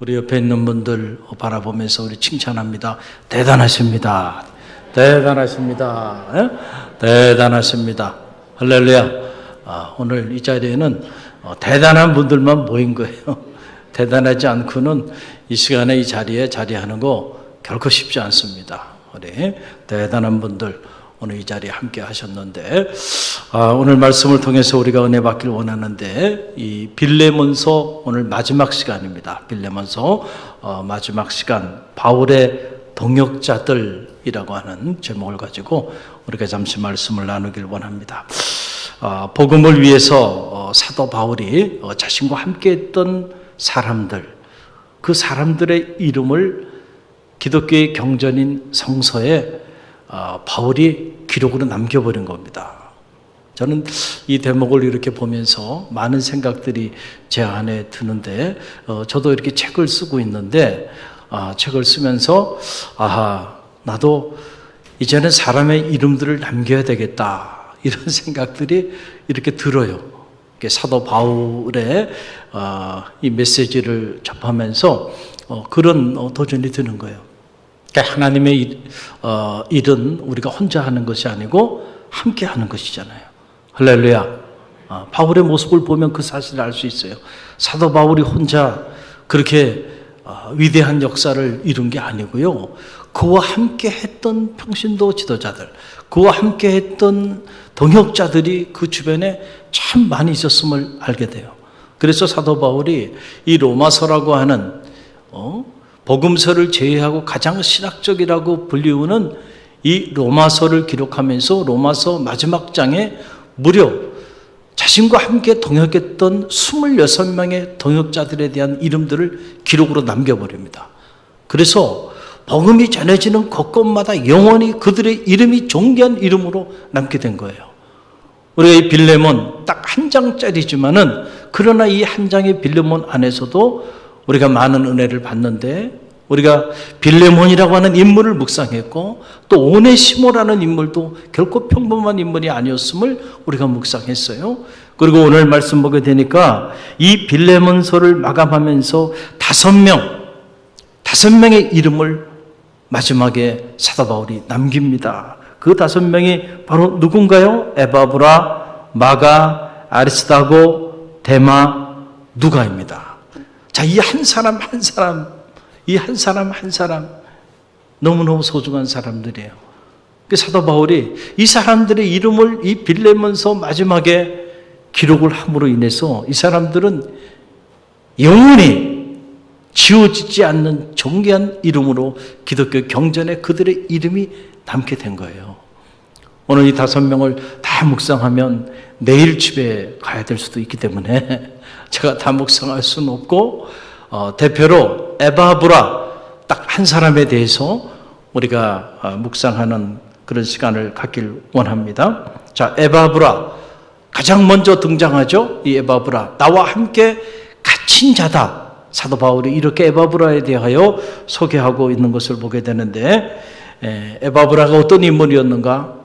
우리 옆에 있는 분들 바라보면서 우리 칭찬합니다. 대단하십니다. 대단하십니다. 예? 대단하십니다. 할렐루야. 오늘 이 자리에는 대단한 분들만 모인 거예요. 대단하지 않고는 이 시간에 이 자리에 자리하는 거 결코 쉽지 않습니다. 우리 대단한 분들 오늘 이 자리에 함께 하셨는데, 오늘 말씀을 통해서 우리가 은혜 받길 원하는데, 이 빌레몬서 오늘 마지막 시간입니다. 빌레몬서 마지막 시간, 바울의 동역자들이라고 하는 제목을 가지고 우리가 잠시 말씀을 나누길 원합니다. 복음을 위해서 사도 바울이 자신과 함께 했던 사람들, 그 사람들의 이름을 기독교의 경전인 성서에 바울이 기록으로 남겨버린 겁니다. 저는 이 대목을 이렇게 보면서 많은 생각들이 제 안에 드는데, 저도 이렇게 책을 쓰고 있는데, 책을 쓰면서 나도 이제는 사람의 이름들을 남겨야 되겠다, 이런 생각들이 이렇게 들어요. 사도 바울의 이 메시지를 접하면서 그런 도전이 드는 거예요. 하나님의 일은 우리가 혼자 하는 것이 아니고 함께 하는 것이잖아요. 할렐루야. 바울의 모습을 보면 그 사실을 알 수 있어요. 사도 바울이 혼자 그렇게 위대한 역사를 이룬 게 아니고요, 그와 함께 했던 평신도 지도자들, 그와 함께 했던 동역자들이 그 주변에 참 많이 있었음을 알게 돼요. 그래서 사도 바울이 이 로마서라고 하는 복음서를 제외하고 가장 신학적이라고 불리우는 이 로마서를 기록하면서 로마서 마지막 장에 무려 자신과 함께 동역했던 26명의 동역자들에 대한 이름들을 기록으로 남겨버립니다. 그래서 복음이 전해지는 곳곳마다 영원히 그들의 이름이 존귀한 이름으로 남게 된 거예요. 우리가 이 빌레몬 딱 한 장짜리지만은, 그러나 이 한 장의 빌레몬 안에서도 우리가 많은 은혜를 받는데, 우리가 빌레몬이라고 하는 인물을 묵상했고, 또 오네시모라는 인물도 결코 평범한 인물이 아니었음을 우리가 묵상했어요. 그리고 오늘 말씀 보게 되니까 이 빌레몬서를 마감하면서 5명의 이름을 마지막에 사도 바울이 남깁니다. 그 5명이 바로 누군가요? 에바브라, 마가, 아리스다고, 데마, 누가입니다. 자, 이 한 사람 한 사람, 이 한 사람 한 사람 너무너무 소중한 사람들이에요. 그 사도 바울이 이 사람들의 이름을 이 빌레몬서 마지막에 기록을 함으로 인해서 이 사람들은 영원히 지워지지 않는 존귀한 이름으로 기독교 경전에 그들의 이름이 남게 된 거예요. 오늘 이 5명을 다 묵상하면 내일 집에 가야 될 수도 있기 때문에 제가 다 묵상할 수는 없고, 대표로 에바브라 딱 한 사람에 대해서 우리가 묵상하는 그런 시간을 갖길 원합니다. 자, 에바브라 가장 먼저 등장하죠. 이 에바브라, 나와 함께 갇힌 자다. 사도 바울이 이렇게 에바브라에 대하여 소개하고 있는 것을 보게 되는데, 에바브라가 어떤 인물이었는가?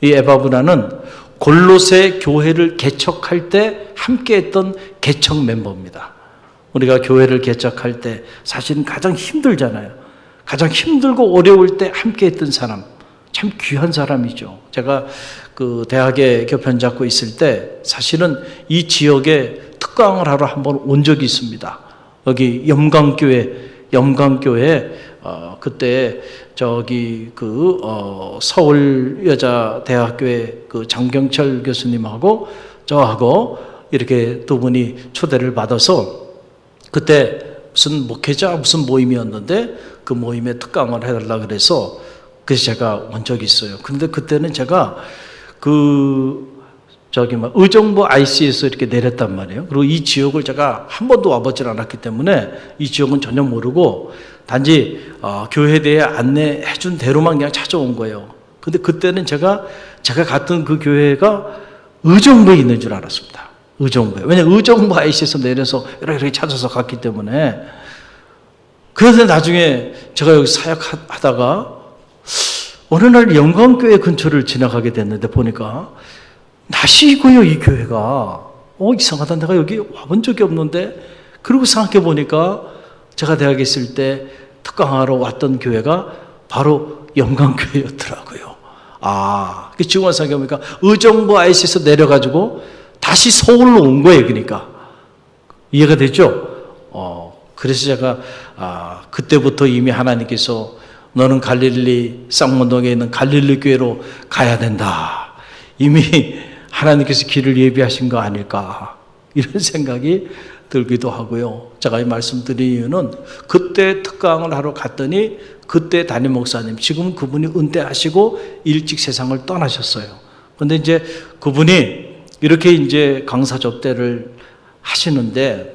이 에바브라는 골로새 교회를 개척할 때 함께했던 개척 멤버입니다. 우리가 교회를 개척할 때 사실은 가장 힘들잖아요. 가장 힘들고 어려울 때 함께했던 사람, 참 귀한 사람이죠. 제가 그 대학에 교편 잡고 있을 때 사실은 이 지역에 특강을 하러 한번 온 적이 있습니다. 여기 염강교회 그때 저기 서울여자대학교의 그 장경철 교수님하고 저하고 이렇게 두 분이 초대를 받아서, 그때 무슨 목회자 무슨 모임이었는데 그 모임에 특강을 해달라 그래서 그래서 제가 온 적이 있어요. 근데 그때는 제가 의정부 IC에서 이렇게 내렸단 말이에요. 그리고 이 지역을 제가 한 번도 와보질 않았기 때문에 이 지역은 전혀 모르고 단지 교회에 대해 안내해 준 대로만 그냥 찾아온 거예요. 근데 그때는 제가 갔던 그 교회가 의정부에 있는 줄 알았습니다. 의정부에. 왜냐면 의정부 IC에서 내려서 이렇게 찾아서 갔기 때문에. 그래서 나중에 제가 여기 사역하다가 어느 날 영광교회 근처를 지나가게 됐는데 보니까 낯이고요, 이 교회가. 이상하다. 내가 여기 와본 적이 없는데. 그리고 생각해 보니까 제가 대학에 있을 때 특강하러 왔던 교회가 바로 영광교회였더라고요. 지금 와서 생각해보니까 의정부 IC에서 내려가지고 다시 서울로 온 거예요. 그러니까 이해가 되죠? 그래서 제가 그때부터 이미 하나님께서 너는 갈릴리 쌍문동에 있는 갈릴리 교회로 가야 된다. 이미 하나님께서 길을 예비하신 거 아닐까 이런 생각이 들기도 하고요. 제가 이 말씀드린 이유는 그때 특강을 하러 갔더니 그때 담임 목사님, 지금 그분이 은퇴하시고 일찍 세상을 떠나셨어요. 그런데 이제 그분이 이렇게 이제 강사 접대를 하시는데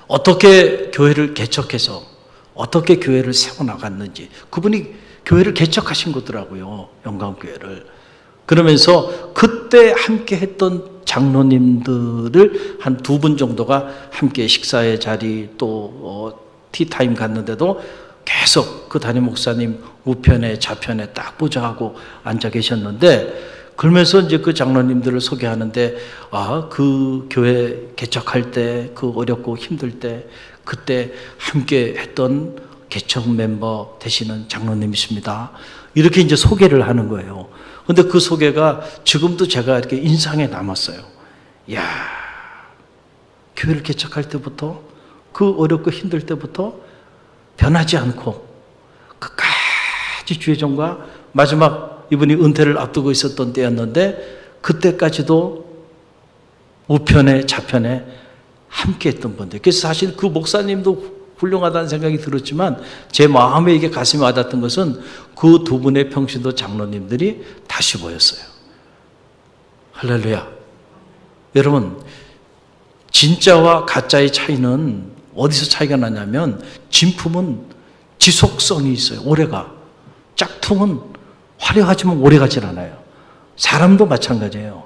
어떻게 교회를 개척해서 어떻게 교회를 세워나갔는지 그분이 교회를 개척하신 거더라고요. 영광교회를. 그러면서 그때 함께 했던 장로님들을 한 2분 정도가 함께 식사의 자리 또 티타임 갔는데도 계속 그 담임 목사님 우편에 좌편에 딱 보좌하고 앉아 계셨는데 그러면서 이제 그 장로님들을 소개하는데 그 교회 개척할 때 그 어렵고 힘들 때 그때 함께 했던 개척 멤버 되시는 장로님이십니다. 이렇게 이제 소개를 하는 거예요. 근데 그 소개가 지금도 제가 이렇게 인상에 남았어요. 이야, 교회를 개척할 때부터 그 어렵고 힘들 때부터 변하지 않고 끝까지 주의 종과 마지막 이분이 은퇴를 앞두고 있었던 때였는데 그때까지도 우편에 좌편에 함께 했던 분들. 그래서 사실 그 목사님도 훌륭하다는 생각이 들었지만 제 마음에 이게 가슴에 와닿던 것은 그 2분의 평신도 장로님들이 다시 보였어요. 할렐루야. 여러분, 진짜와 가짜의 차이는 어디서 차이가 나냐면 진품은 지속성이 있어요. 오래가. 짝퉁은 화려하지만 오래가질 않아요. 사람도 마찬가지예요.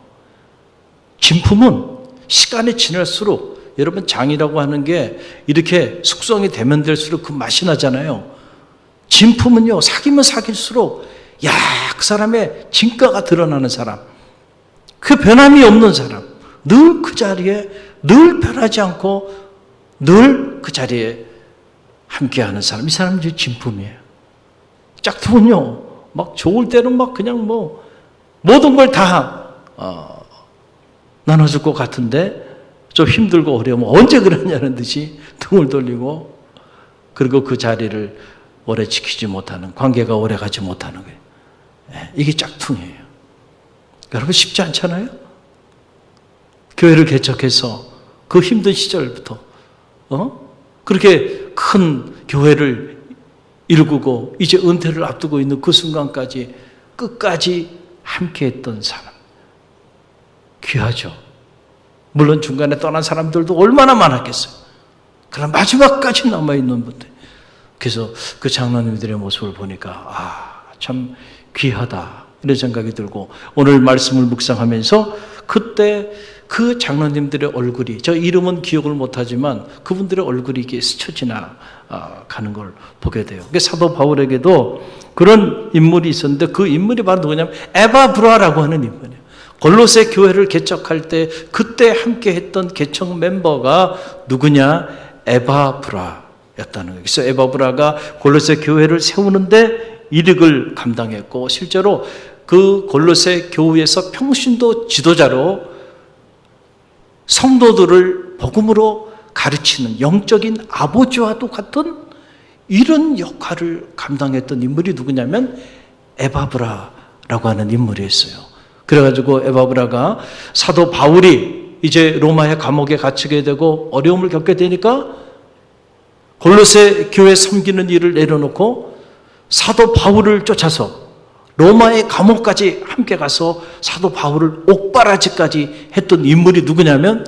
진품은 시간이 지날수록 여러분 장이라고 하는 게 이렇게 숙성이 되면 될수록 그 맛이 나잖아요. 진품은요, 사귀면 사귈수록 그 사람의 진가가 드러나는 사람, 그 변함이 없는 사람, 늘 그 자리에 늘 변하지 않고 늘 그 자리에 함께하는 사람, 이 사람이 이제 진품이에요. 짝퉁은요, 막 좋을 때는 막 그냥 모든 걸 다 나눠줄 것 같은데 좀 힘들고 어려우면 언제 그러냐는 듯이 등을 돌리고 그리고 그 자리를 오래 지키지 못하는, 관계가 오래 가지 못하는 거예요. 이게 짝퉁이에요. 여러분 쉽지 않잖아요? 교회를 개척해서 그 힘든 시절부터 그렇게 큰 교회를 일구고 이제 은퇴를 앞두고 있는 그 순간까지 끝까지 함께했던 사람, 귀하죠. 물론 중간에 떠난 사람들도 얼마나 많았겠어요. 그러나 마지막까지 남아있는 분들. 그래서 그 장로님들의 모습을 보니까 참 귀하다 이런 생각이 들고 오늘 말씀을 묵상하면서 그때 그 장로님들의 얼굴이, 저 이름은 기억을 못하지만 그분들의 얼굴이 이렇게 스쳐 지나가는 걸 보게 돼요. 사도 바울에게도 그런 인물이 있었는데 그 인물이 바로 누구냐면 에바브라라고 하는 인물이에요. 골로새 교회를 개척할 때 그때 함께 했던 개척 멤버가 누구냐? 에바브라였다는 거예요. 그래서 에바브라가 골로새 교회를 세우는데 이력을 감당했고 실제로 그 골로새 교회에서 평신도 지도자로 성도들을 복음으로 가르치는 영적인 아버지와 똑같은 이런 역할을 감당했던 인물이 누구냐면 에바브라라고 하는 인물이었어요. 그래가지고 에바브라가 사도 바울이 이제 로마의 감옥에 갇히게 되고 어려움을 겪게 되니까 골로새 교회 섬기는 일을 내려놓고 사도 바울을 쫓아서 로마의 감옥까지 함께 가서 사도 바울을 옥바라지까지 했던 인물이 누구냐면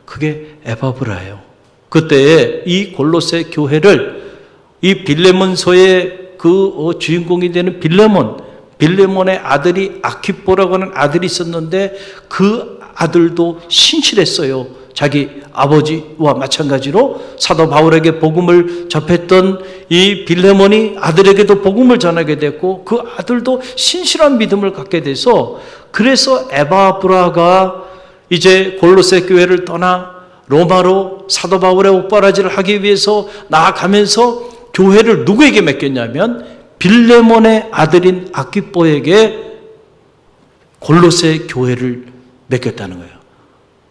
그게 에바브라예요. 그때 이 골로새 교회를 이 빌레몬서의 그 주인공이 되는 빌레몬의 아들이 아키포라고 하는 아들이 있었는데 그 아들도 신실했어요. 자기 아버지와 마찬가지로 사도 바울에게 복음을 접했던 이 빌레몬이 아들에게도 복음을 전하게 됐고 그 아들도 신실한 믿음을 갖게 돼서 그래서 에바브라가 이제 골로새 교회를 떠나 로마로 사도 바울의 옥바라지를 하기 위해서 나아가면서 교회를 누구에게 맡겼냐면 빌레몬의 아들인 아키뽀에게 골로새 교회를 맡겼다는 거예요.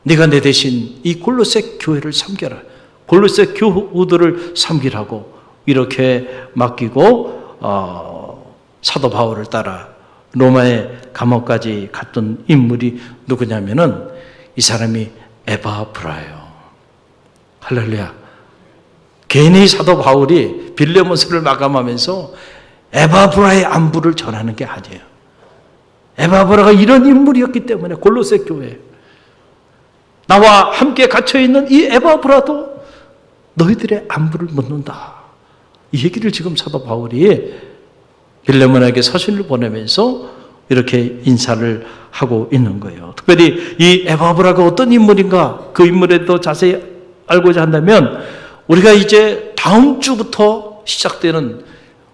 네가 내 대신 이 골로새 교회를 섬겨라. 골로새 교우들을 섬기라고 이렇게 맡기고 사도 바울을 따라 로마의 감옥까지 갔던 인물이 누구냐면은 이 사람이 에바브라예요. 할렐루야. 괜히 사도 바울이 빌레몬서를 마감하면서 에바브라의 안부를 전하는 게 아니에요. 에바브라가 이런 인물이었기 때문에 골로새 교회, 나와 함께 갇혀있는 이 에바브라도 너희들의 안부를 묻는다. 이 얘기를 지금 사도 바울이 빌레몬에게 서신을 보내면서 이렇게 인사를 하고 있는 거예요. 특별히 이 에바브라가 어떤 인물인가, 그 인물에 더 자세히 알고자 한다면 우리가 이제 다음 주부터 시작되는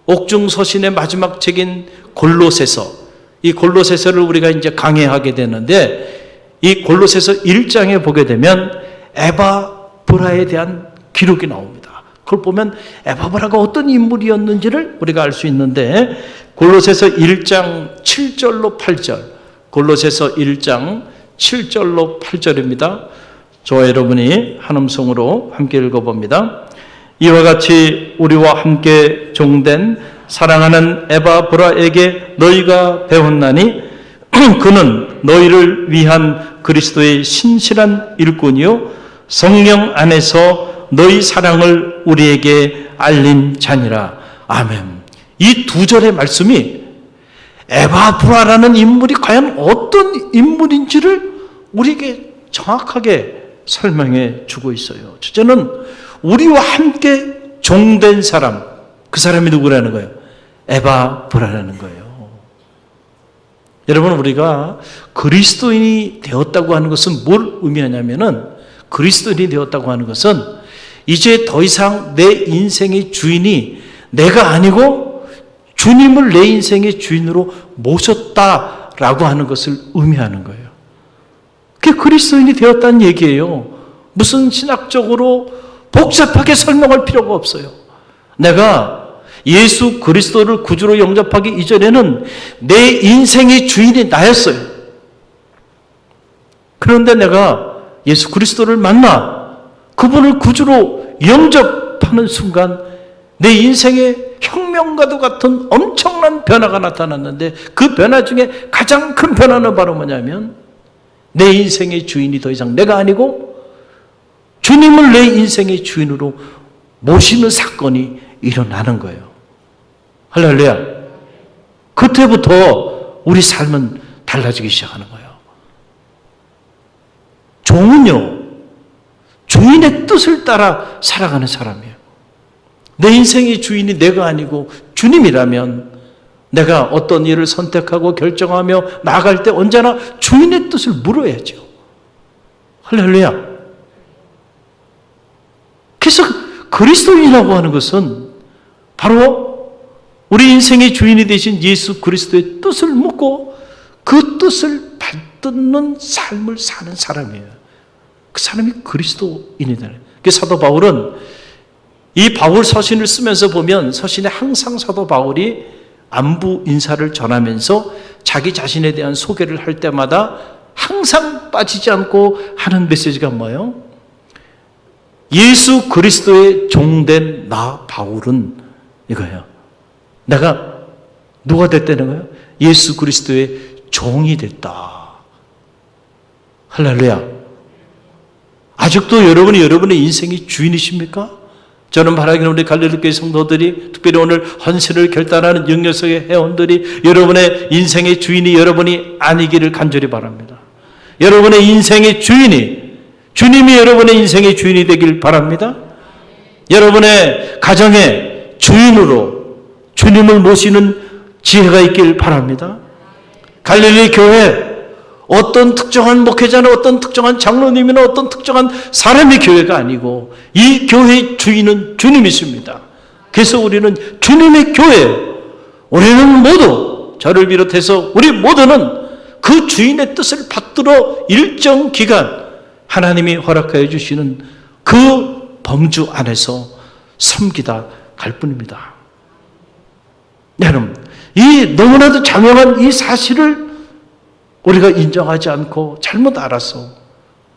옥중 서신의 마지막 책인 골로새서, 이 골로새서를 우리가 이제 강해하게 되는데 이 골로새서 1장에 보게 되면 에바브라에 대한 기록이 나옵니다. 그걸 보면 에바브라가 어떤 인물이었는지를 우리가 알 수 있는데 골로새서 1장 7절로 8절, 골로새서 1장 7절로 8절입니다. 저와 여러분이 한 음성으로 함께 읽어봅니다. 이와 같이 우리와 함께 종된 사랑하는 에바브라에게 너희가 배웠나니 그는 너희를 위한 그리스도의 신실한 일꾼이요 성령 안에서 너희 사랑을 우리에게 알린 자니라. 아멘. 이 두 절의 말씀이 에바브라라는 인물이 과연 어떤 인물인지를 우리에게 정확하게 설명해 주고 있어요. 첫째는 우리와 함께 종된 사람, 그 사람이 누구라는 거예요? 에바브라라는 거예요. 여러분, 우리가 그리스도인이 되었다고 하는 것은 뭘 의미하냐면은, 그리스도인이 되었다고 하는 것은 이제 더 이상 내 인생의 주인이 내가 아니고 주님을 내 인생의 주인으로 모셨다라고 하는 것을 의미하는 거예요. 그게 그리스도인이 되었다는 얘기예요. 무슨 신학적으로 복잡하게 설명할 필요가 없어요. 내가 예수 그리스도를 구주로 영접하기 이전에는 내 인생의 주인이 나였어요. 그런데 내가 예수 그리스도를 만나 그분을 구주로 영접하는 순간 내 인생에 혁명과도 같은 엄청난 변화가 나타났는데, 그 변화 중에 가장 큰 변화는 바로 뭐냐면 내 인생의 주인이 더 이상 내가 아니고 주님을 내 인생의 주인으로 모시는 사건이 일어나는 거예요. 할렐루야. 그때부터 우리 삶은 달라지기 시작하는 거예요. 종은요, 주인의 뜻을 따라 살아가는 사람이에요. 내 인생의 주인이 내가 아니고 주님이라면 내가 어떤 일을 선택하고 결정하며 나아갈 때 언제나 주인의 뜻을 물어야죠. 할렐루야. 그래서 그리스도인이라고 하는 것은 바로 우리 인생의 주인이 되신 예수 그리스도의 뜻을 묻고 그 뜻을 받듣는 삶을 사는 사람이에요. 그 사람이 그리스도인이다. 그래서 사도 바울은 이 바울 서신을 쓰면서 보면 서신에 항상 사도 바울이 안부 인사를 전하면서 자기 자신에 대한 소개를 할 때마다 항상 빠지지 않고 하는 메시지가 뭐예요? 예수 그리스도의 종된 나 바울은 이거예요. 내가 누가 됐다는 거예요? 예수 그리스도의 종이 됐다. 할렐루야. 아직도 여러분이 여러분의 인생의 주인이십니까? 저는 바라기는 우리 갈릴리교회 성도들이, 특별히 오늘 헌신을 결단하는 영역석의 회원들이 여러분의 인생의 주인이 여러분이 아니기를 간절히 바랍니다. 여러분의 인생의 주인이 주님이 여러분의 인생의 주인이 되길 바랍니다. 여러분의 가정의 주인으로 주님을 모시는 지혜가 있길 바랍니다. 갈릴리 교회, 어떤 특정한 목회자나 어떤 특정한 장로님이나 어떤 특정한 사람의 교회가 아니고 이 교회의 주인은 주님이십니다. 그래서 우리는 주님의 교회, 우리는 모두, 저를 비롯해서 우리 모두는 그 주인의 뜻을 받들어 일정 기간 하나님이 허락하여 주시는 그 범주 안에서 섬기다 갈 뿐입니다. 여러분, 이 너무나도 자명한 이 사실을 우리가 인정하지 않고 잘못 알아서,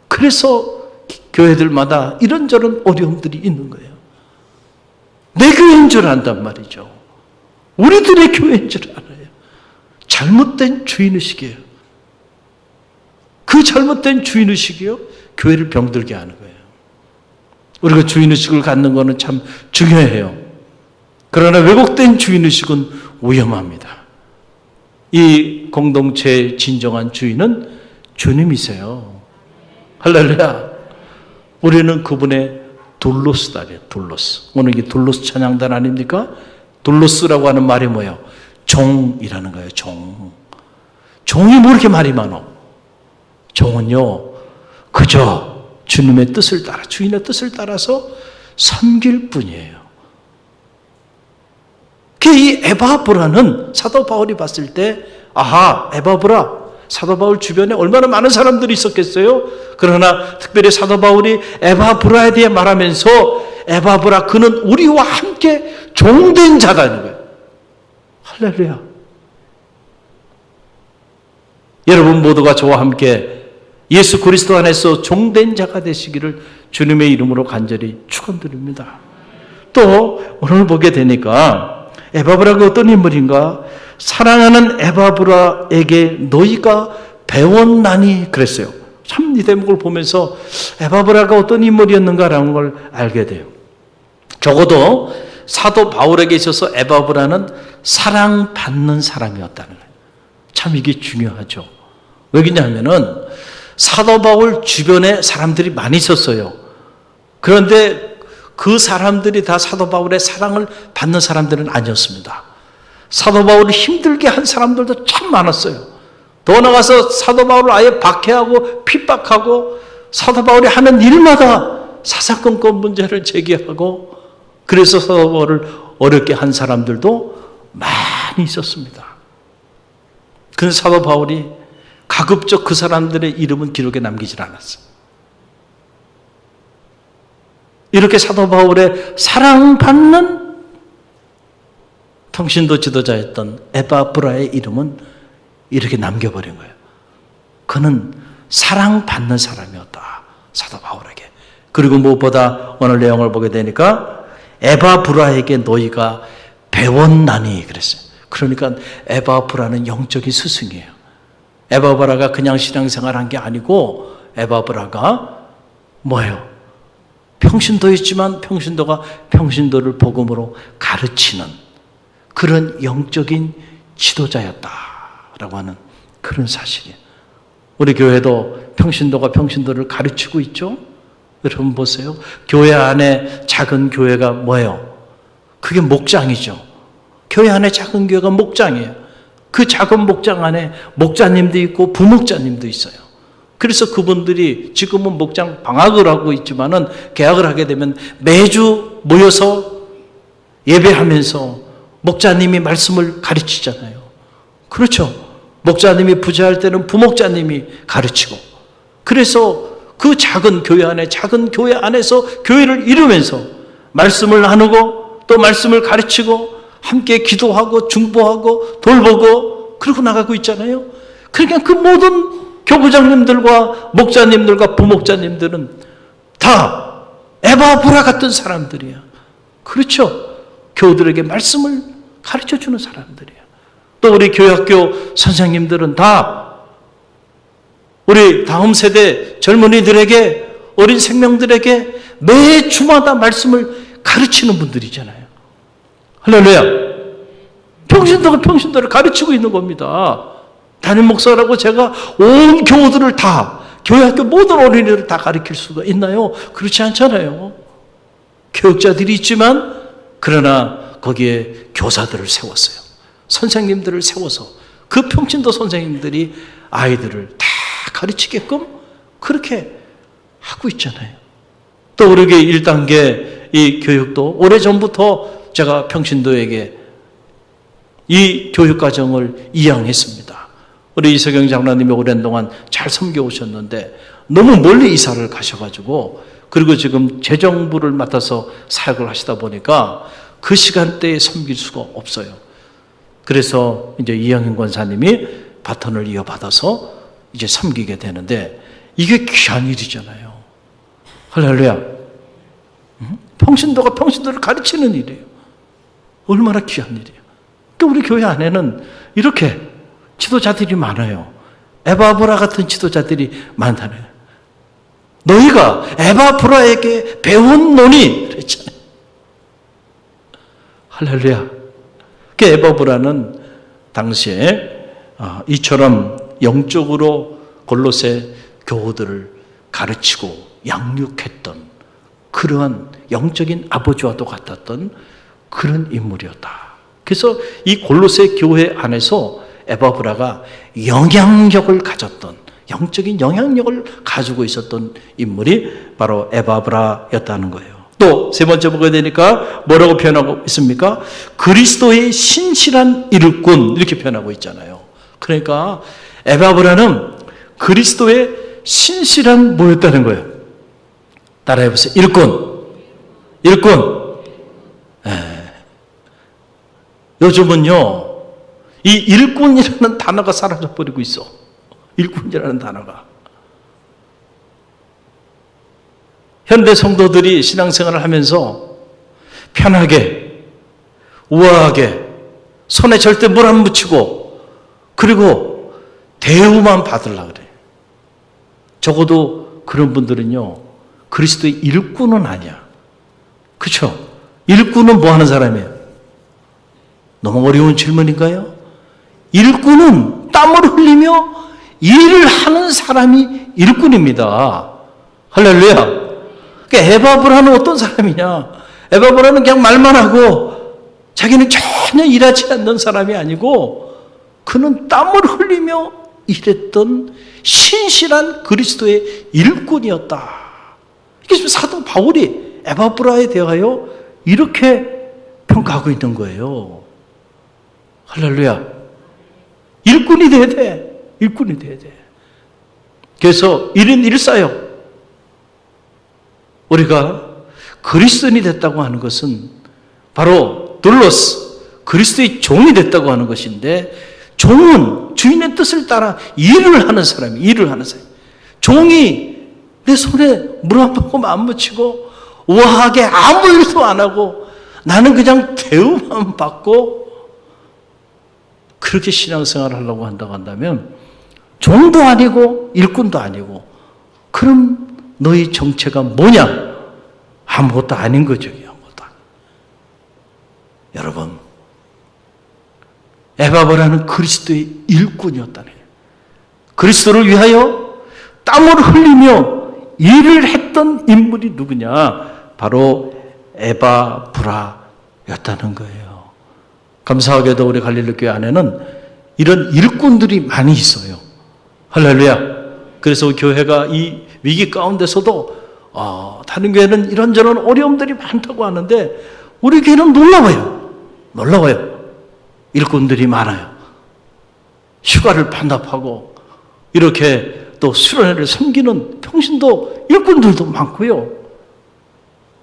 그래서 교회들마다 이런저런 어려움들이 있는 거예요. 내 교회인 줄 안단 말이죠. 우리들의 교회인 줄 알아요. 잘못된 주인의식이에요. 그 잘못된 주인의식이요, 교회를 병들게 하는 거예요. 우리가 주인의식을 갖는 거는 참 중요해요. 그러나 왜곡된 주인의식은 위험합니다. 이 공동체의 진정한 주인은 주님이세요. 할렐루야. 우리는 그분의 둘로스다래요. 둘로스. 오늘 이게 둘로스 찬양단 아닙니까? 둘로스라고 하는 말이 뭐예요? 종이라는 거예요. 종. 종이 뭐 이렇게 말이 많어? 종은요, 그저 주님의 뜻을 따라, 주인의 뜻을 따라서 섬길 뿐이에요. 이 에바브라는 사도 바울이 봤을 때, 아하, 에바브라, 사도 바울 주변에 얼마나 많은 사람들이 있었겠어요? 그러나 특별히 사도 바울이 에바브라에 대해 말하면서, 에바브라, 그는 우리와 함께 종된 자다는 거예요. 할렐루야. 여러분 모두가 저와 함께 예수 그리스도 안에서 종된 자가 되시기를 주님의 이름으로 간절히 축원드립니다. 또 오늘 보게 되니까 에바브라가 어떤 인물인가? 사랑하는 에바브라에게 너희가 배웠나니 그랬어요. 참 이 대목을 보면서 에바브라가 어떤 인물이었는가라는 걸 알게 돼요. 적어도 사도 바울에게 있어서 에바브라는 사랑받는 사람이었다는 거예요. 참 이게 중요하죠. 왜냐하면은 사도 바울 주변에 사람들이 많이 있었어요. 그런데 그 사람들이 다 사도 바울의 사랑을 받는 사람들은 아니었습니다. 사도 바울을 힘들게 한 사람들도 참 많았어요. 더 나가서 사도 바울을 아예 박해하고 핍박하고 사도 바울이 하는 일마다 사사건건 문제를 제기하고, 그래서 사도 바울을 어렵게 한 사람들도 많이 있었습니다. 그 사도 바울이 가급적 그 사람들의 이름은 기록에 남기질 않았어요. 이렇게 사도 바울의 사랑받는 평신도 지도자였던 에바브라의 이름은 이렇게 남겨버린 거예요. 그는 사랑받는 사람이었다, 사도 바울에게. 그리고 무엇보다 오늘 내용을 보게 되니까 에바브라에게 너희가 배웠나니 그랬어요. 그러니까 에바브라는 영적인 스승이에요. 에바브라가 그냥 신앙생활한 게 아니고 에바브라가 뭐예요? 평신도였지만 평신도가 평신도를 복음으로 가르치는 그런 영적인 지도자였다라고 하는 그런 사실이에요. 우리 교회도 평신도가 평신도를 가르치고 있죠? 여러분 보세요. 교회 안에 작은 교회가 뭐예요? 그게 목장이죠. 교회 안에 작은 교회가 목장이에요. 그 작은 목장 안에 목자님도 있고 부목자님도 있어요. 그래서 그분들이 지금은 목장 방학을 하고 있지만은 개학을 하게 되면 매주 모여서 예배하면서 목자님이 말씀을 가르치잖아요. 그렇죠. 목자님이 부재할 때는 부목자님이 가르치고, 그래서 그 작은 교회 안에서 교회를 이루면서 말씀을 나누고 또 말씀을 가르치고 함께 기도하고 중보하고 돌보고 그러고 나가고 있잖아요. 그러니까 그 모든 교부장님들과 목자님들과 부목자님들은 다 에바브라 같은 사람들이야. 그렇죠. 교우들에게 말씀을 가르쳐주는 사람들이야. 또 우리 교회학교 선생님들은 다 우리 다음 세대 젊은이들에게, 어린 생명들에게 매 주마다 말씀을 가르치는 분들이잖아요. 할렐루야. 평신도가 평신도를 가르치고 있는 겁니다. 담임 목사라고 제가 온 교우들을 다, 교회학교 모든 어린이들을 다 가르칠 수가 있나요? 그렇지 않잖아요. 교육자들이 있지만 그러나 거기에 교사들을 세웠어요. 선생님들을 세워서 그 평신도 선생님들이 아이들을 다 가르치게끔 그렇게 하고 있잖아요. 또 우리에게 1단계 이 교육도 오래전부터 제가 평신도에게 이 교육과정을 이양했습니다. 우리 이석영 장로님이 오랜 동안 잘 섬겨 오셨는데 너무 멀리 이사를 가셔가지고, 그리고 지금 재정부를 맡아서 사역을 하시다 보니까 그 시간대에 섬길 수가 없어요. 그래서 이제 이영인 권사님이 바톤을 이어받아서 이제 섬기게 되는데, 이게 귀한 일이잖아요. 할렐루야. 평신도가 평신도를 가르치는 일이에요. 얼마나 귀한 일이에요. 그러니까 우리 교회 안에는 이렇게 지도자들이 많아요. 에바브라 같은 지도자들이 많다는 거예요. 너희가 에바브라에게 배웠노니 그랬잖아요. 할렐루야. 그 에바브라는 당시에 이처럼 영적으로 골로새 교우들을 가르치고 양육했던 그러한 영적인 아버지와도 같았던 그런 인물이었다. 그래서 이 골로새 교회 안에서 에바브라가 영향력을 가졌던, 영적인 영향력을 가지고 있었던 인물이 바로 에바브라였다는 거예요. 또 세 번째 보게 되니까 뭐라고 표현하고 있습니까? 그리스도의 신실한 일꾼, 이렇게 표현하고 있잖아요. 그러니까 에바브라는 그리스도의 신실한 뭐였다는 거예요? 따라해보세요. 일꾼. 요즘은요, 이 일꾼이라는 단어가 사라져버리고 있어. 일꾼이라는 단어가. 현대 성도들이 신앙생활을 하면서 편하게, 우아하게, 손에 절대 물 안 묻히고, 그리고 대우만 받으려고 그래. 적어도 그런 분들은요, 그리스도의 일꾼은 아니야. 그렇죠? 일꾼은 뭐 하는 사람이에요? 너무 어려운 질문인가요? 일꾼은 땀을 흘리며 일을 하는 사람이 일꾼입니다. 할렐루야. 그러니까 에바브라는 어떤 사람이냐? 에바브라는 그냥 말만 하고 자기는 전혀 일하지 않는 사람이 아니고, 그는 땀을 흘리며 일했던 신실한 그리스도의 일꾼이었다. 이게 지금 사도 바울이 에바브라에 대하여 이렇게 평가하고 있는 거예요. 할렐루야. 일꾼이 돼야 돼. 일꾼이 돼야 돼. 그래서 1인 1사역. 우리가 그리스도인이 됐다고 하는 것은 바로 둘로스, 그리스도의 종이 됐다고 하는 것인데, 종은 주인의 뜻을 따라 일을 하는 사람이, 일을 하는 사람. 종이 내 손에 물 한 모금 안 묻히고 우아하게 아무 일도 안 하고 나는 그냥 대우만 받고 그렇게 신앙생활을 하려고 한다고 한다면 종도 아니고 일꾼도 아니고, 그럼 너희 정체가 뭐냐? 아무것도 아닌 거죠. 아무것도. 여러분, 에바브라는 그리스도의 일꾼이었다네. 그리스도를 위하여 땀을 흘리며 일을 했던 인물이 누구냐? 바로 에바브라였다는 거예요. 감사하게도 우리 갈릴리 교회 안에는 이런 일꾼들이 많이 있어요. 할렐루야. 그래서 교회가 이 위기 가운데서도 다른 교회는 이런저런 어려움들이 많다고 하는데 우리 교회는 놀라워요. 일꾼들이 많아요. 휴가를 반납하고 이렇게 또 수련회를 섬기는 평신도 일꾼들도 많고요.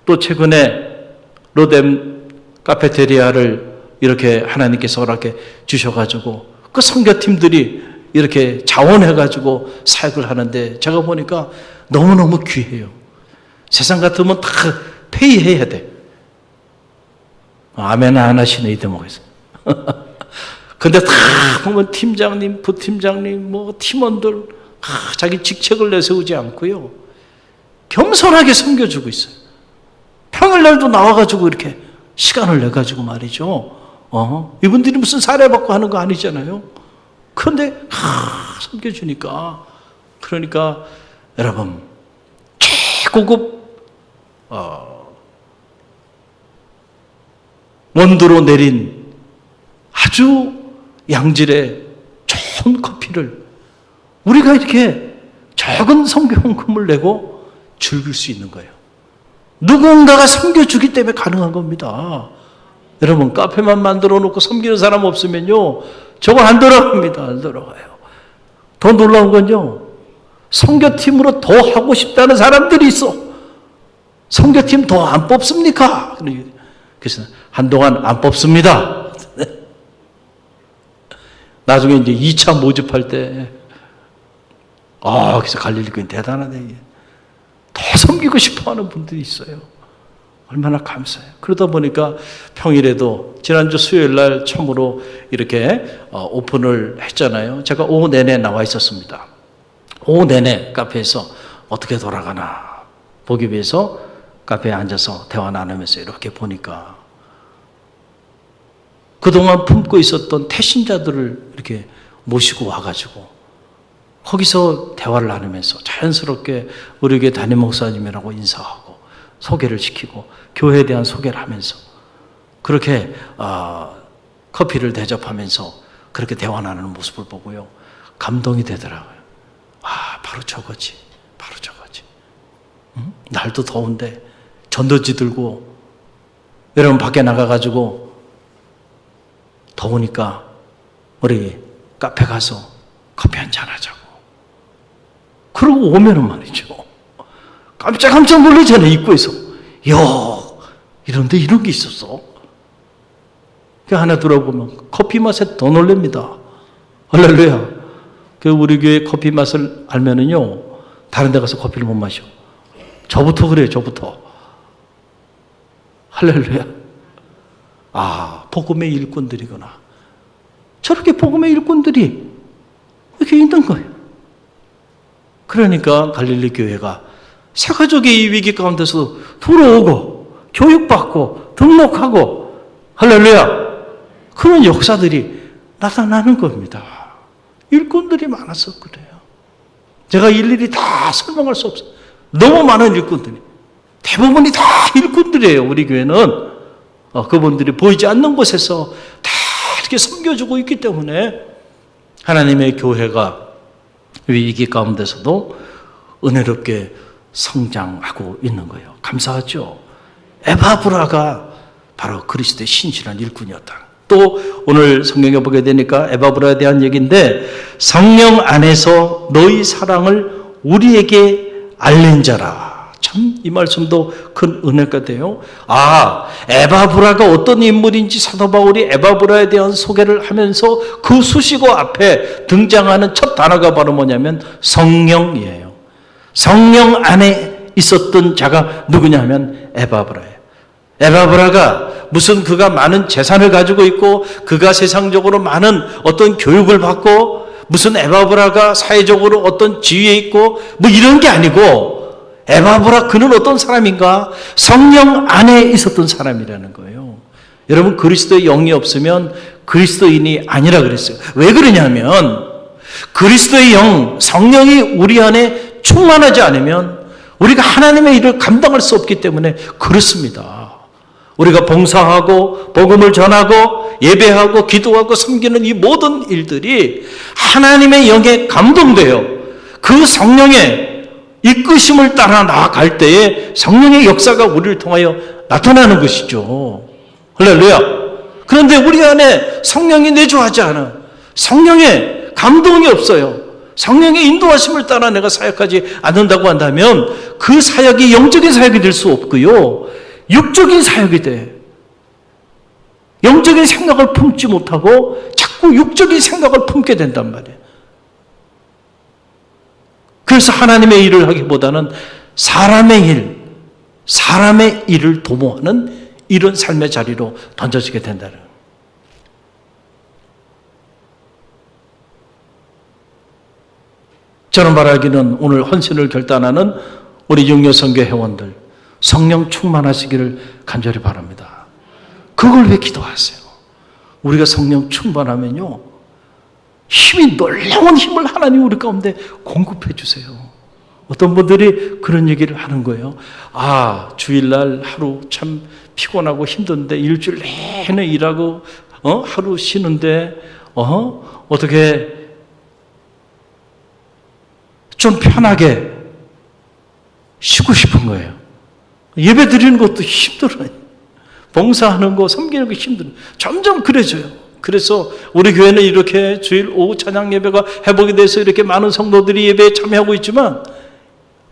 또 최근에 로뎀 카페테리아를 이렇게 하나님께서 허락해 주셔가지고 그 선교팀들이 이렇게 자원해가지고 사역을 하는데 제가 보니까 너무너무 귀해요. 세상 같으면 다 페이해야 돼. 아멘 안 하시네 이 대목에서. 근데 다 보면 팀장님, 부팀장님, 뭐 팀원들 자기 직책을 내세우지 않고요. 겸손하게 섬겨주고 있어요. 평일날도 나와가지고 이렇게 시간을 내가지고 말이죠. 이분들이 무슨 사례받고 하는 거 아니잖아요. 그런데 섬겨주니까, 그러니까 여러분 최고급 원두로 내린 아주 양질의 좋은 커피를 우리가 이렇게 적은 성경금을 내고 즐길 수 있는 거예요. 누군가가 섬겨주기 때문에 가능한 겁니다. 여러분, 카페만 만들어 놓고 섬기는 사람 없으면요, 저거 안 돌아갑니다. 안 돌아가요. 더 놀라운 건요, 선교팀으로 더 하고 싶다는 사람들이 있어. 선교팀 더 안 뽑습니까? 그래서 한동안 안 뽑습니다. 나중에 이제 2차 모집할 때, 그래서 갈릴리 교회 대단하네. 더 섬기고 싶어 하는 분들이 있어요. 얼마나 감사해요. 그러다 보니까 평일에도 지난주 수요일 날 처음으로 이렇게 오픈을 했잖아요. 제가 오후 내내 나와 있었습니다. 오후 내내 카페에서 어떻게 돌아가나 보기 위해서 카페에 앉아서 대화 나누면서 이렇게 보니까 그동안 품고 있었던 태신자들을 이렇게 모시고 와가지고 거기서 대화를 나누면서 자연스럽게 우리 교회 담임 목사님이라고 인사하고 소개를 시키고 교회에 대한 소개를 하면서 그렇게 커피를 대접하면서 그렇게 대화 나누는 모습을 보고요. 감동이 되더라고요. 바로 저거지. 바로 저거지. 응? 날도 더운데 전도지 들고 여러분 밖에 나가가지고 더우니까 우리 카페 가서 커피 한잔 하자고. 그러고 오면은 말이죠. 깜짝 놀라잖아요. 입구에서. 이야, 이런데 이런 게 있었어. 그 하나 들어보면 커피 맛에 더 놀랍니다. 할렐루야. 그 우리 교회 커피 맛을 알면은요, 다른 데 가서 커피를 못 마셔. 저부터 그래요, 저부터. 할렐루야. 복음의 일꾼들이구나. 저렇게 복음의 일꾼들이 이렇게 있는 거예요. 그러니까 갈릴리 교회가 새가족의 이 위기 가운데서 들어오고 교육받고 등록하고 할렐루야. 그런 역사들이 나타나는 겁니다. 일꾼들이 많아서 그래요. 제가 일일이 다 설명할 수 없어요. 너무 많은 일꾼들이. 대부분이 다 일꾼들이에요. 우리 교회는. 그분들이 보이지 않는 곳에서 다 이렇게 섬겨주고 있기 때문에 하나님의 교회가 위기 가운데서도 은혜롭게 성장하고 있는 거예요. 감사하죠. 에바브라가 바로 그리스도의 신실한 일꾼이었다. 또 오늘 성경에 보게 되니까 에바브라에 대한 얘기인데 성령 안에서 너희 사랑을 우리에게 알린 자라. 참 이 말씀도 큰 은혜가 돼요. 에바브라가 어떤 인물인지 사도 바울이 에바브라에 대한 소개를 하면서 그 수식어 앞에 등장하는 첫 단어가 바로 뭐냐면 성령이에요. 성령 안에 있었던 자가 누구냐면 에바브라예요. 에바브라가 무슨 그가 많은 재산을 가지고 있고 그가 세상적으로 많은 어떤 교육을 받고 무슨 에바브라가 사회적으로 어떤 지위에 있고 뭐 이런 게 아니고 에바브라 그는 어떤 사람인가? 성령 안에 있었던 사람이라는 거예요. 여러분 그리스도의 영이 없으면 그리스도인이 아니라 그랬어요. 왜 그러냐면 그리스도의 영, 성령이 우리 안에 충만하지 않으면 우리가 하나님의 일을 감당할 수 없기 때문에 그렇습니다. 우리가 봉사하고 복음을 전하고 예배하고 기도하고 섬기는 이 모든 일들이 하나님의 영에 감동돼요. 그 성령의 이끄심을 따라 나아갈 때에 성령의 역사가 우리를 통하여 나타나는 것이죠. 할렐루야. 그런데 우리 안에 성령이 내주하지 않아. 성령의 감동이 없어요. 성령의 인도하심을 따라 내가 사역하지 않는다고 한다면 그 사역이 영적인 사역이 될 수 없고요. 육적인 사역이 돼. 영적인 생각을 품지 못하고 자꾸 육적인 생각을 품게 된단 말이에요. 그래서 하나님의 일을 하기보다는 사람의 일을 도모하는 이런 삶의 자리로 던져지게 된다는 거예요. 저는 말하기는 오늘 헌신을 결단하는 우리 육려선교 회원들 성령 충만하시기를 간절히 바랍니다. 그걸 왜 기도하세요? 우리가 성령 충만하면요 힘이 놀라운 힘을 하나님 우리 가운데 공급해 주세요. 어떤 분들이 그런 얘기를 하는 거예요. 주일날 하루 참 피곤하고 힘든데 일주일 내내 일하고 하루 쉬는데 어떻게 좀 편하게 쉬고 싶은 거예요. 예배 드리는 것도 힘들어요. 봉사하는 거, 섬기는 거 힘들어요. 점점 그래져요. 그래서 우리 교회는 이렇게 주일 오후 찬양 예배가 회복이 돼서 이렇게 많은 성도들이 예배에 참여하고 있지만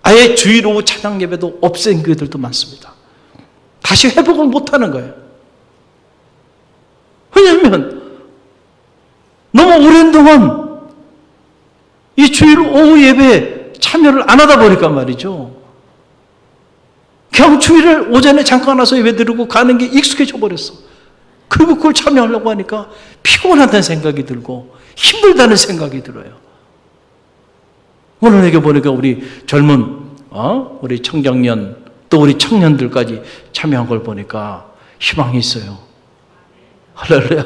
아예 주일 오후 찬양 예배도 없앤 교회들도 많습니다. 다시 회복을 못하는 거예요. 왜냐하면 너무 오랜 동안 이 주일 오후 예배에 참여를 안 하다 보니까 말이죠. 그냥 주일을 오전에 잠깐 와서 예배 드리고 가는 게 익숙해져 버렸어. 그리고 그걸 참여하려고 하니까 피곤하다는 생각이 들고 힘들다는 생각이 들어요. 오늘 여기 보니까 우리 젊은 우리 청장년 또 우리 청년들까지 참여한 걸 보니까 희망이 있어요. 할렐루야.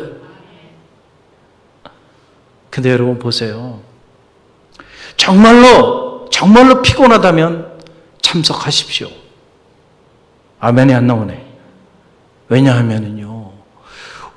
근데 여러분 보세요. 정말로 피곤하다면 참석하십시오. 아멘이 안 나오네. 왜냐하면은요,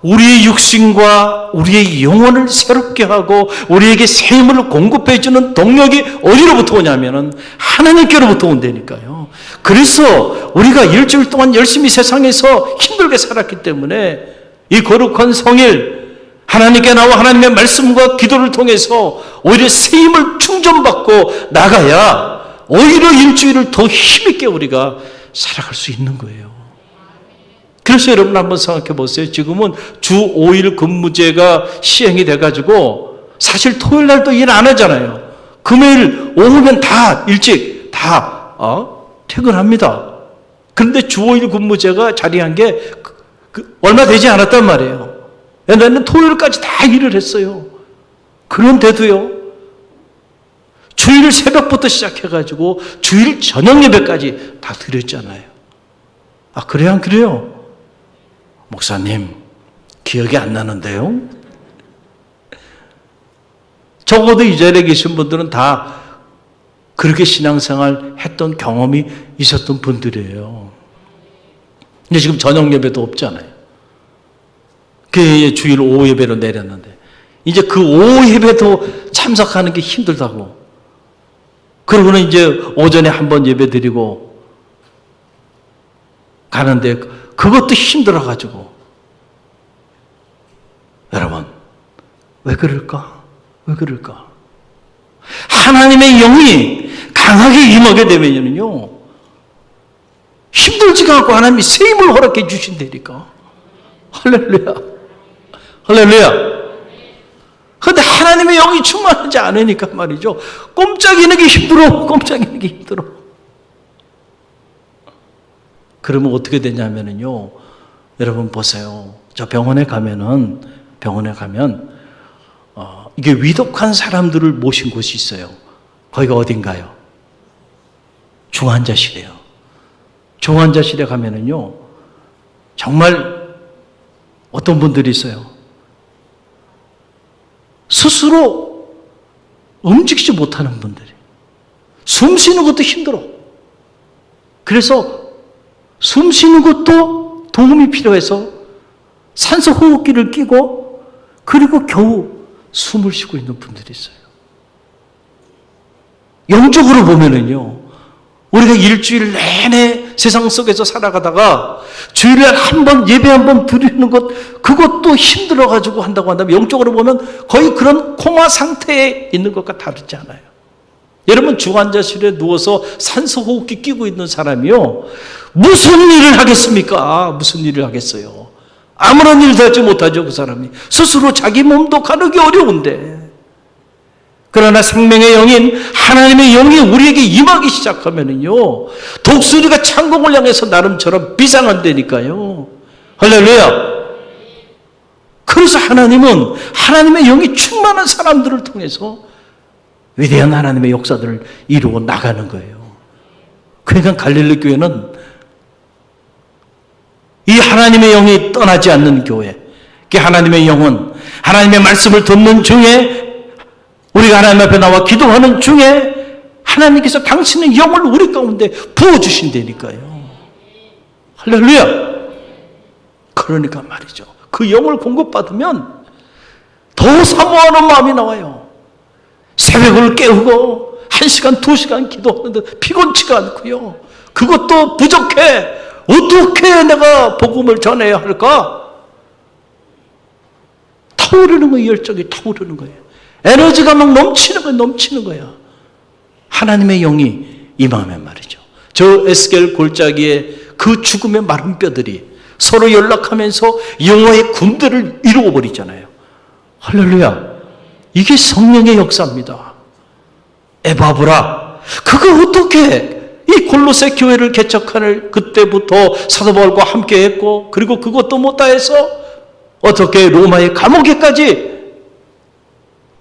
우리의 육신과 우리의 영혼을 새롭게 하고 우리에게 새 힘을 공급해주는 동력이 어디로부터 오냐면은 하나님께로부터 온다니까요. 그래서 우리가 일주일 동안 열심히 세상에서 힘들게 살았기 때문에 이 거룩한 성일 하나님께 나와 하나님의 말씀과 기도를 통해서 오히려 새 힘을 충전받고 나가야 오히려 일주일을 더 힘있게 우리가 살아갈 수 있는 거예요. 그래서 여러분 한번 생각해 보세요. 지금은 주 5일 근무제가 시행이 돼가지고 사실 토요일 날도 일 안 하잖아요. 금요일 오후면 다 일찍 다 퇴근합니다. 그런데 주 5일 근무제가 자리한 게 얼마 되지 않았단 말이에요. 옛날에는 토요일까지 다 일을 했어요. 그런데도요, 주일 새벽부터 시작해가지고 주일 저녁 예배까지 다 드렸잖아요. 아, 그래요? 안 그래요? 목사님, 기억이 안 나는데요? 적어도 이 자리에 계신 분들은 다 그렇게 신앙생활 했던 경험이 있었던 분들이에요. 근데 지금 저녁 예배도 없잖아요. 그 주일 오후 예배로 내렸는데 이제 그 오후 예배도 참석하는 게 힘들다고. 그러고는 이제 오전에 한번 예배 드리고 가는데 그것도 힘들어가지고. 여러분, 왜 그럴까? 왜 그럴까? 하나님의 영이 강하게 임하게 되면요, 힘들지가 않고 하나님이 새 힘을 허락해 주신다니까. 할렐루야. 할렐루야. 그런데 하나님의 영이 충만하지 않으니까 말이죠, 꼼짝이는 게 힘들어. 꼼짝이는 게 힘들어. 그러면 어떻게 되냐면요, 여러분 보세요. 저 병원에 가면 이게 위독한 사람들을 모신 곳이 있어요. 거기가 어딘가요? 중환자실이에요. 중환자실에 가면은요, 정말 어떤 분들이 있어요. 스스로 움직이지 못하는 분들이. 숨 쉬는 것도 힘들어. 그래서 숨 쉬는 것도 도움이 필요해서 산소 호흡기를 끼고 그리고 겨우 숨을 쉬고 있는 분들이 있어요. 영적으로 보면은요, 우리가 일주일 내내 세상 속에서 살아가다가 주일날 한 번 예배 한 번 드리는 것, 그것도 힘들어가지고 한다고 한다면 영적으로 보면 거의 그런 코마 상태에 있는 것과 다르지 않아요. 여러분, 중환자실에 누워서 산소 호흡기 끼고 있는 사람이요, 무슨 일을 하겠습니까? 무슨 일을 하겠어요? 아무런 일도 하지 못하죠. 그 사람이 스스로 자기 몸도 가르기 어려운데. 그러나 생명의 영인 하나님의 영이 우리에게 임하기 시작하면은요, 독수리가 창공을 향해서 나름처럼 비상한다니까요. 할렐루야. 그래서 하나님은 하나님의 영이 충만한 사람들을 통해서 위대한 하나님의 역사들을 이루어 나가는 거예요. 그러니까 갈릴리 교회는 이 하나님의 영이 떠나지 않는 교회, 하나님의 영은 하나님의 말씀을 듣는 중에, 우리가 하나님 앞에 나와 기도하는 중에 하나님께서 당신의 영을 우리 가운데 부어주신다니까요. 할렐루야. 그러니까 말이죠, 그 영을 공급받으면 더 사모하는 마음이 나와요. 새벽을 깨우고 1시간, 2시간 기도하는데 피곤치가 않고요. 그것도 부족해. 어떻게 내가 복음을 전해야 할까? 더 타오르는 거예요. 열정이 타오르는 거예요. 에너지가 막 넘치는 거예요. 하나님의 영이 임하면 말이죠. 저 에스겔 골짜기에 그 죽음의 마른 뼈들이 서로 연락하면서 영화의 군대를 이루어버리잖아요. 할렐루야. 이게 성령의 역사입니다. 에바브라, 그거 어떻게 이 골로새 교회를 개척하는 그때부터 사도 바울과 함께 했고, 그리고 그것도 못다 해서 어떻게 로마의 감옥에까지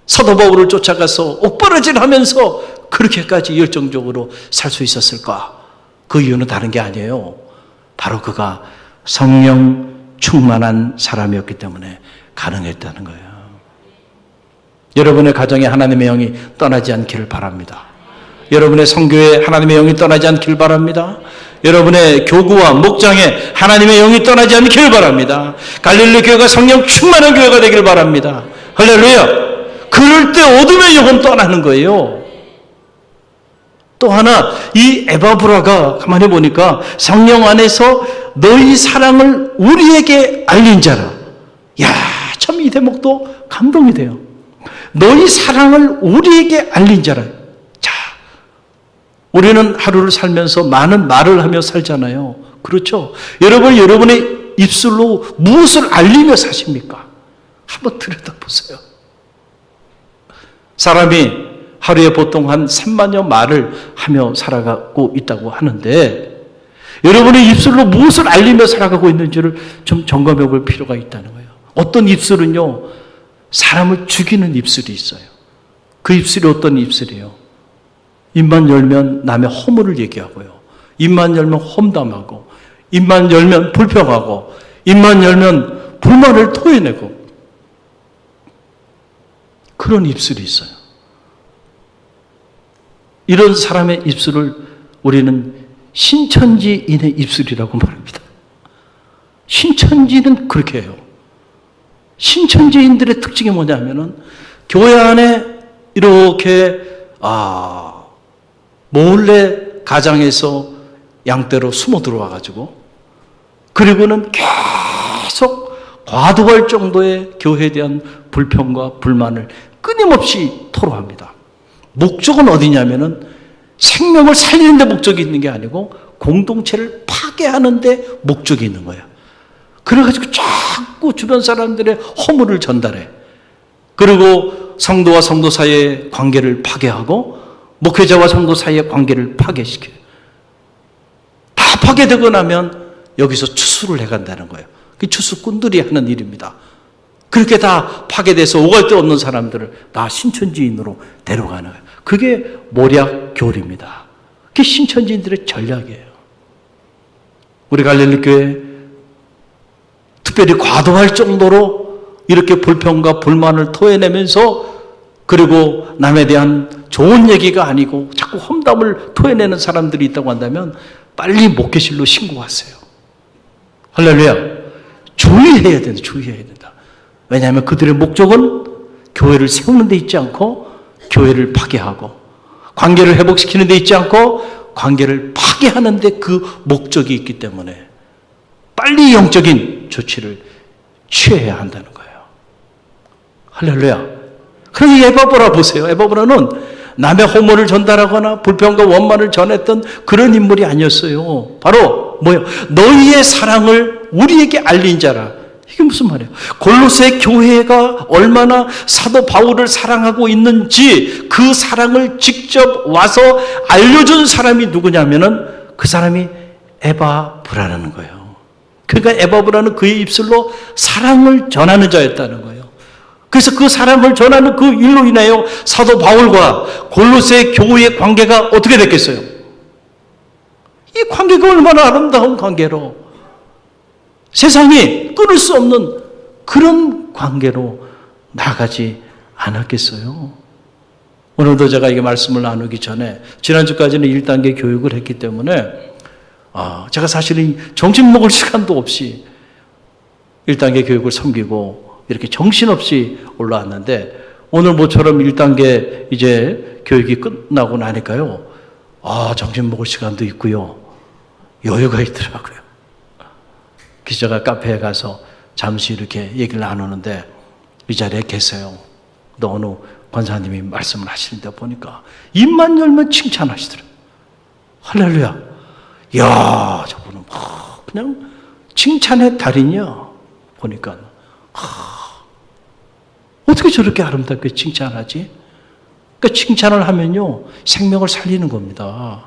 사도 바울을 쫓아가서 옥바라질 하면서 그렇게까지 열정적으로 살 수 있었을까? 그 이유는 다른 게 아니에요. 바로 그가 성령 충만한 사람이었기 때문에 가능했다는 거예요. 여러분의 가정에 하나님의 영이 떠나지 않기를 바랍니다. 여러분의 성교에 하나님의 영이 떠나지 않기를 바랍니다. 여러분의 교구와 목장에 하나님의 영이 떠나지 않기를 바랍니다. 갈릴리 교회가 성령 충만한 교회가 되기를 바랍니다. 할렐루야. 그럴 때 어둠의 영은 떠나는 거예요. 또 하나, 이 에바브라가 가만히 보니까 성령 안에서 너희 사랑을 우리에게 알린 자라. 야, 참 이 대목도 감동이 돼요. 너희 사랑을 우리에게 알린 자라. 자, 우리는 하루를 살면서 많은 말을 하며 살잖아요. 그렇죠? 여러분의 입술로 무엇을 알리며 사십니까? 한번 들여다보세요. 사람이 하루에 보통 한 3만여 말을 하며 살아가고 있다고 하는데, 여러분의 입술로 무엇을 알리며 살아가고 있는지를 좀 점검해 볼 필요가 있다는 거예요. 어떤 입술은요, 사람을 죽이는 입술이 있어요. 그 입술이 어떤 입술이에요? 입만 열면 남의 허물을 얘기하고요. 입만 열면 험담하고, 입만 열면 불평하고, 입만 열면 불만을 토해내고, 그런 입술이 있어요. 이런 사람의 입술을 우리는 신천지인의 입술이라고 말합니다. 신천지는 그렇게 해요. 신천지인들의 특징이 뭐냐면은 교회 안에 이렇게 몰래 가장에서 양떼로 숨어 들어와 가지고, 그리고는 계속 과도할 정도의 교회에 대한 불평과 불만을 끊임없이 토로합니다. 목적은 어디냐면은 생명을 살리는 데 목적이 있는 게 아니고 공동체를 파괴하는 데 목적이 있는 거예요. 그래가지고 자꾸 주변 사람들의 허물을 전달해. 그리고 성도와 성도 사이의 관계를 파괴하고 목회자와 성도 사이의 관계를 파괴시켜요. 다 파괴되고 나면 여기서 추수를 해간다는 거예요. 그 추수꾼들이 하는 일입니다. 그렇게 다 파괴돼서 오갈 데 없는 사람들을 다 신천지인으로 데려가는 거예요. 그게 모략교리입니다. 그게 신천지인들의 전략이에요. 우리 갈릴리 교회 특별히 과도할 정도로 이렇게 불평과 불만을 토해내면서, 그리고 남에 대한 좋은 얘기가 아니고 자꾸 험담을 토해내는 사람들이 있다고 한다면 빨리 목회실로 신고하세요. 할렐루야. 주의해야 된다. 주의해야 된다. 왜냐하면 그들의 목적은 교회를 세우는 데 있지 않고 교회를 파괴하고, 관계를 회복시키는 데 있지 않고 관계를 파괴하는 데 그 목적이 있기 때문에 빨리 영적인 조치를 취해야 한다는 거예요. 할렐루야. 그럼 에바브라 보세요. 에바브라는 남의 허물을 전달하거나 불평과 원망을 전했던 그런 인물이 아니었어요. 바로 뭐예요? 너희의 사랑을 우리에게 알린 자라. 이게 무슨 말이에요? 골로새 교회가 얼마나 사도 바울을 사랑하고 있는지 그 사랑을 직접 와서 알려준 사람이 누구냐면은 그 사람이 에바브라라는 거예요. 그러니까 에바브라는 그의 입술로 사랑을 전하는 자였다는 거예요. 그래서 그 사랑을 전하는 그 일로 인하여 사도 바울과 골로새 교회의 관계가 어떻게 됐겠어요? 이 관계가 얼마나 아름다운 관계로, 세상이 끊을 수 없는 그런 관계로 나가지 않았겠어요? 오늘도 제가 이게 말씀을 나누기 전에 지난주까지는 1단계 교육을 했기 때문에 제가 사실은 점심 먹을 시간도 없이 1단계 교육을 섬기고 이렇게 정신없이 올라왔는데, 오늘 모처럼 1단계 이제 교육이 끝나고 나니까요, 점심 먹을 시간도 있고요, 여유가 있더라고요. 그래서 제가 카페에 가서 잠시 이렇게 얘기를 나누는데 이 자리에 계세요. 또 어느 권사님이 말씀을 하시는데 보니까 입만 열면 칭찬하시더라고요. 할렐루야. 이야, 저분은 그냥 칭찬의 달인이야. 보니까 어떻게 저렇게 아름답게 칭찬하지? 그러니까 칭찬을 하면요 생명을 살리는 겁니다.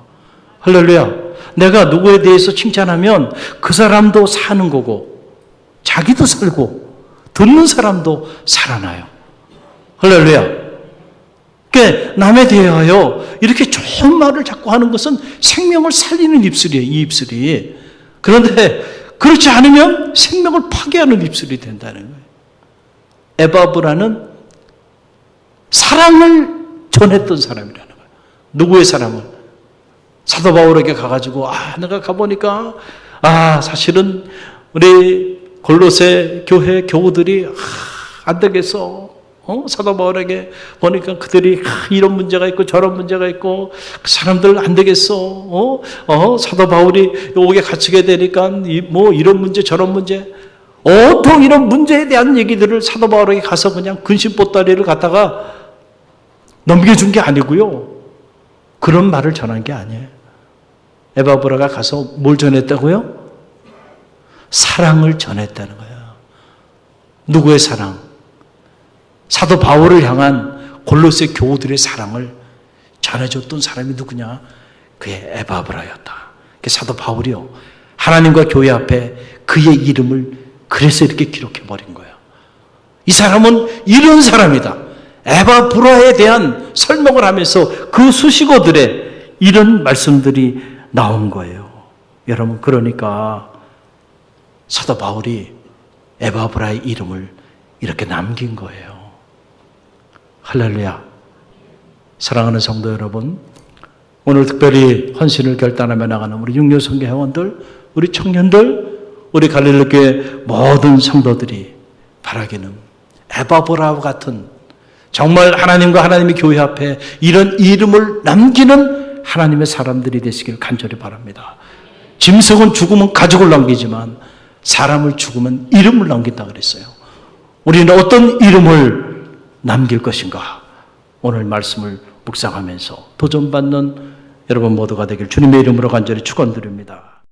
할렐루야. 내가 누구에 대해서 칭찬하면 그 사람도 사는 거고 자기도 살고 듣는 사람도 살아나요. 할렐루야. 그러니까 남에 대하여 이렇게 좋은 말을 자꾸 하는 것은 생명을 살리는 입술이에요. 이 입술이. 그런데 그렇지 않으면 생명을 파괴하는 입술이 된다는 거예요. 에바브라는 사랑을 전했던 사람이라는 거예요. 누구의 사랑을? 사도 바울에게 가가지고 내가 가보니까 사실은 우리 골로새 교회 교우들이 안 되겠어. 사도 바울에게 보니까 그들이 이런 문제가 있고 저런 문제가 있고 그 사람들 안 되겠어. 사도 바울이 옥에 갇히게 되니까 뭐 이런 문제 저런 문제 온통 이런 문제에 대한 얘기들을 사도 바울에게 가서 그냥 근심 보따리를 갖다가 넘겨준 게 아니고요. 그런 말을 전한 게 아니에요. 에바브라가 가서 뭘 전했다고요? 사랑을 전했다는 거예요. 누구의 사랑? 사도 바울을 향한 골로새 교우들의 사랑을 전해줬던 사람이 누구냐? 그의 에바브라였다. 사도 바울이요. 하나님과 교회 앞에 그의 이름을 그래서 이렇게 기록해버린 거예요. 이 사람은 이런 사람이다. 에바브라에 대한 설명을 하면서 그 수식어들의 이런 말씀들이 나온 거예요. 여러분, 그러니까 사도 바울이 에바브라의 이름을 이렇게 남긴 거예요. 할렐루야. 사랑하는 성도 여러분, 오늘 특별히 헌신을 결단하며 나가는 우리 육류성교 회원들, 우리 청년들, 우리 갈릴리교회 모든 성도들이 바라기는 에바브라와 같은 정말 하나님과 하나님의 교회 앞에 이런 이름을 남기는 하나님의 사람들이 되시길 간절히 바랍니다. 짐승은 죽으면 가족을 남기지만 사람을 죽으면 이름을 남긴다 그랬어요. 우리는 어떤 이름을 남길 것인가? 오늘 말씀을 묵상하면서 도전받는 여러분 모두가 되길 주님의 이름으로 간절히 축원드립니다.